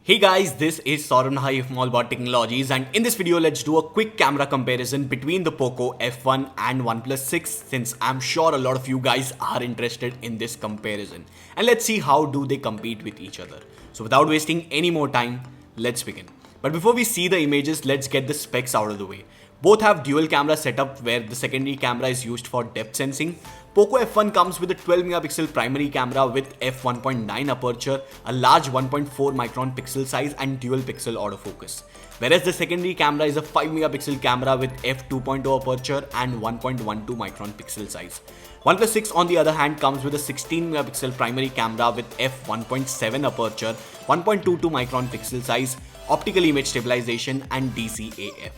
Hey guys, this is Saurabh from AllAboutTechnologies, and in this video let's do a quick camera comparison between the Poco F1 and OnePlus 6, since I'm sure a lot of you guys are interested in this comparison. And let's see how do they compete with each other. So without wasting any more time, let's begin. But before we see the images, let's get the specs out of the way. Both have dual camera setup where the secondary camera is used for depth sensing. Poco F1 comes with a 12 megapixel primary camera with f1.9 aperture, a large 1.4 micron pixel size and dual pixel autofocus. Whereas the secondary camera is a 5 megapixel camera with f2.0 aperture and 1.12 micron pixel size. OnePlus 6 on the other hand comes with a 16 megapixel primary camera with f1.7 aperture, 1.22 micron pixel size, optical image stabilization and DCAF.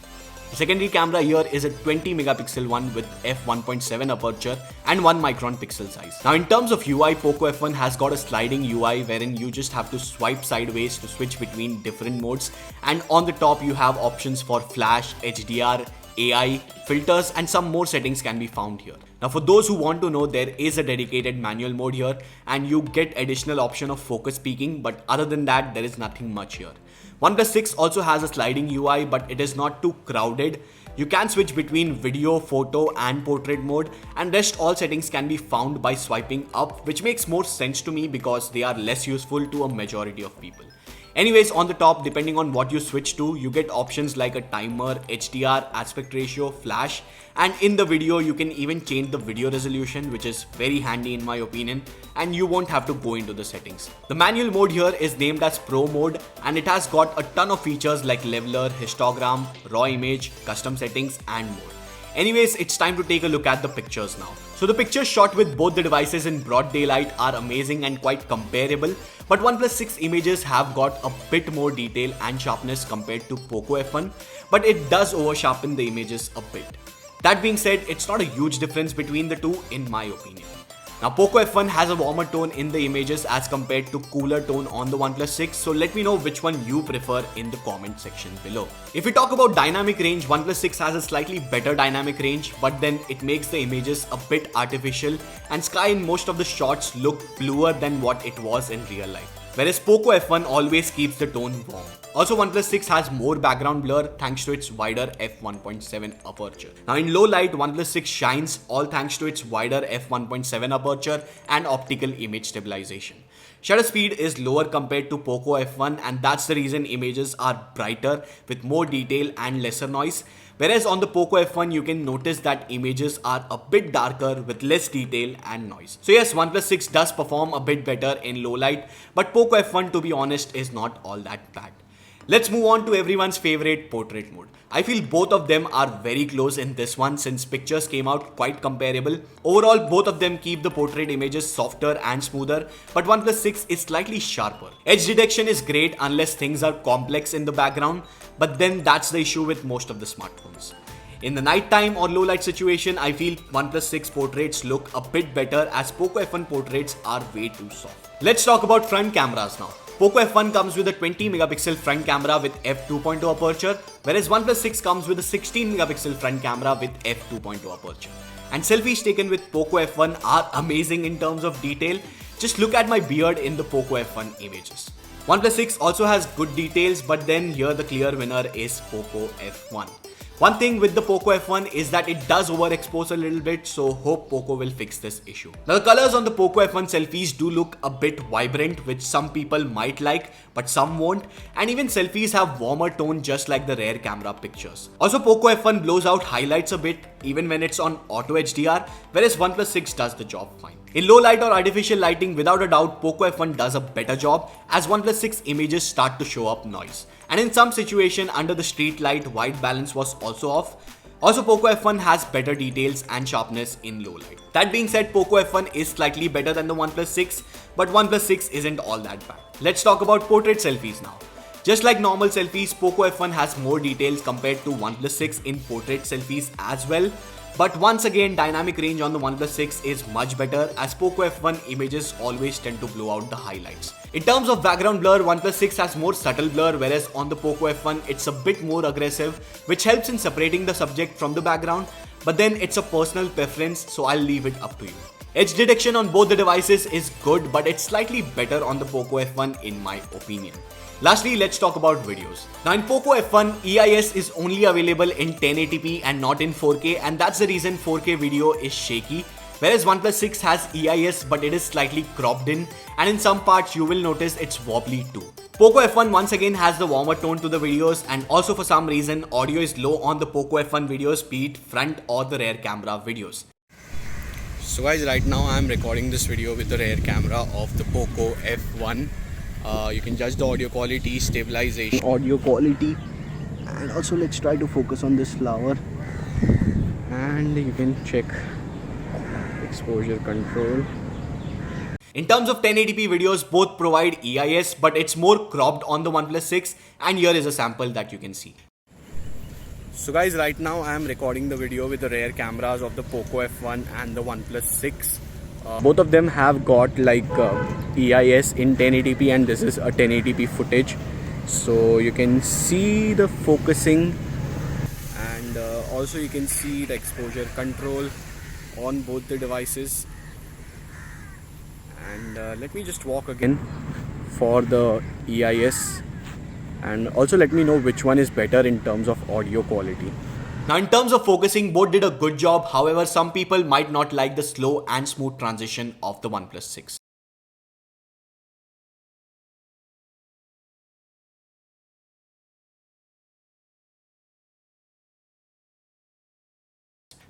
The secondary camera here is a 20 megapixel one with f1.7 aperture and 1 micron pixel size. Now in terms of UI, Poco F1 has got a sliding UI wherein you just have to swipe sideways to switch between different modes, and on the top you have options for flash, HDR, AI, filters and some more settings can be found here. Now for those who want to know, there is a dedicated manual mode here and you get additional option of focus peaking, but other than that there is nothing much here. OnePlus 6 also has a sliding UI, but it is not too crowded. You can switch between video, photo and portrait mode, and rest all settings can be found by swiping up, which makes more sense to me because they are less useful to a majority of people. Anyways, on the top, depending on what you switch to, you get options like a timer, HDR, aspect ratio, flash, and in the video you can even change the video resolution, which is very handy in my opinion, and you won't have to go into the settings. The manual mode here is named as Pro mode and it has got a ton of features like leveler, histogram, raw image, custom settings and more. Anyways, it's time to take a look at the pictures now. So the pictures shot with both the devices in broad daylight are amazing and quite comparable, but OnePlus 6 images have got a bit more detail and sharpness compared to Poco F1, but it does over sharpen the images a bit. That being said, it's not a huge difference between the two in my opinion. Now Poco F1 has a warmer tone in the images as compared to cooler tone on the OnePlus 6, so let me know which one you prefer in the comment section below. If we talk about dynamic range, OnePlus 6 has a slightly better dynamic range, but then it makes the images a bit artificial and sky in most of the shots look bluer than what it was in real life. Whereas Poco F1 always keeps the tone warm. Also, OnePlus 6 has more background blur thanks to its wider f1.7 aperture. Now in low light, OnePlus 6 shines all thanks to its wider f1.7 aperture and optical image stabilization. Shutter speed is lower compared to Poco F1 and that's the reason images are brighter with more detail and lesser noise. Whereas on the Poco F1 you can notice that images are a bit darker with less detail and noise. So yes, OnePlus 6 does perform a bit better in low light, but Poco F1 to be honest is not all that bad. Let's move on to everyone's favorite, portrait mode. I feel both of them are very close in this one since pictures came out quite comparable. Overall, both of them keep the portrait images softer and smoother, but OnePlus 6 is slightly sharper. Edge detection is great unless things are complex in the background, but then that's the issue with most of the smartphones. In the nighttime or low light situation, I feel OnePlus 6 portraits look a bit better as Poco F1 portraits are way too soft. Let's talk about front cameras now. Poco F1 comes with a 20 megapixel front camera with f2.0 aperture, whereas OnePlus 6 comes with a 16 megapixel front camera with f2.0 aperture. And selfies taken with Poco F1 are amazing in terms of detail. Just look at my beard in the Poco F1 images. OnePlus 6 also has good details, but then here the clear winner is Poco F1. One thing with the Poco F1 is that it does overexpose a little bit, so hope Poco will fix this issue. Now the colors on the Poco F1 selfies do look a bit vibrant, which some people might like, but some won't. And even selfies have warmer tone just like the rear camera pictures. Also Poco F1 blows out highlights a bit even when it's on auto HDR, whereas OnePlus 6 does the job fine. In low light or artificial lighting, without a doubt, Poco F1 does a better job as OnePlus 6 images start to show up noise. And in some situation under the street light, white balance was also off. Also, Poco F1 has better details and sharpness in low light. That being said, Poco F1 is slightly better than the OnePlus 6, but OnePlus 6 isn't all that bad. Let's talk about portrait selfies now. Just like normal selfies, Poco F1 has more details compared to OnePlus 6 in portrait selfies as well. But once again, dynamic range on the OnePlus 6 is much better as Poco F1 images always tend to blow out the highlights. In terms of background blur, OnePlus 6 has more subtle blur, whereas on the Poco F1 it's a bit more aggressive, which helps in separating the subject from the background, but then it's a personal preference, so I'll leave it up to you. Edge detection on both the devices is good, but it's slightly better on the Poco F1 in my opinion. Lastly, let's talk about videos. Now in Poco F1, EIS is only available in 1080p and not in 4K, and that's the reason 4K video is shaky. Whereas OnePlus 6 has EIS, but it is slightly cropped in, and in some parts you will notice it's wobbly too. Poco F1 once again has the warmer tone to the videos, and also for some reason audio is low on the Poco F1 videos, be it front or the rear camera videos. So guys, right now I am recording this video with the rear camera of the Poco F1. You can judge the audio quality, stabilization, audio quality, and also let's try to focus on this flower, and you can check exposure control. In terms of 1080p videos, both provide EIS, but it's more cropped on the OnePlus 6, and here is a sample that you can see. So guys, right now I am recording the video with the rear cameras of the Poco F1 and the OnePlus 6. Both of them have got like EIS in 1080p, and this is a 1080p footage. So you can see the focusing, and also you can see the exposure control on both the devices. And let me just walk again for the EIS, and also let me know which one is better in terms of audio quality. Now in terms of focusing, both did a good job. However, some people might not like the slow and smooth transition of the OnePlus 6.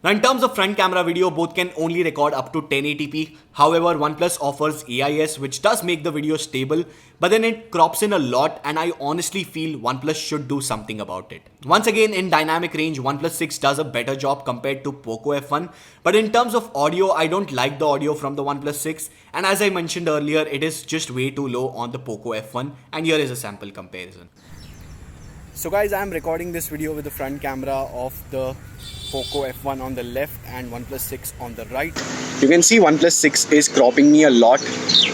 Now in terms of front camera video, both can only record up to 1080p. However, OnePlus offers EIS, which does make the video stable, but then it crops in a lot, and I honestly feel OnePlus should do something about it. Once again, in dynamic range, OnePlus 6 does a better job compared to Poco F1, but in terms of audio, I don't like the audio from the OnePlus 6, and as I mentioned earlier, it is just way too low on the Poco F1, and here is a sample comparison. So guys, I am recording this video with the front camera of the Poco F1 on the left and OnePlus 6 on the right. You can see OnePlus 6 is cropping me a lot,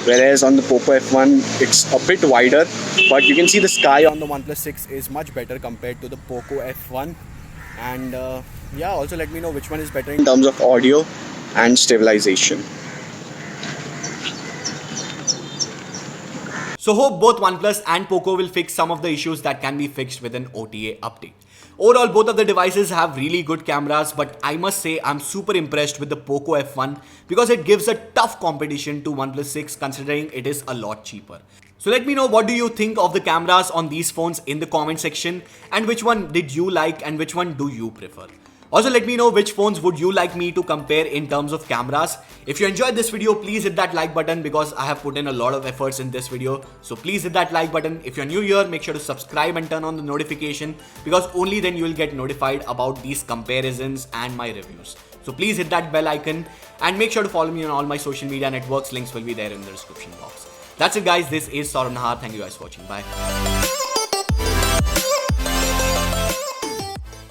whereas on the Poco F1 it's a bit wider, but you can see the sky on the OnePlus 6 is much better compared to the Poco F1. And yeah, also let me know which one is better in terms of audio and stabilization. So hope both OnePlus and Poco will fix some of the issues that can be fixed with an OTA update. Overall, both of the devices have really good cameras, but I must say I'm super impressed with the Poco F1 because it gives a tough competition to OnePlus 6 considering it is a lot cheaper. So let me know what do you think of the cameras on these phones in the comment section, and which one did you like and which one do you prefer. Also let me know which phones would you like me to compare in terms of cameras. If you enjoyed this video, please hit that like button because I have put in a lot of efforts in this video. So please hit that like button. If you're new here, make sure to subscribe and turn on the notification because only then you will get notified about these comparisons and my reviews. So please hit that bell icon and make sure to follow me on all my social media networks. Links will be there in the description box. That's it guys. This is Saurabh Nahar. Thank you guys for watching. Bye.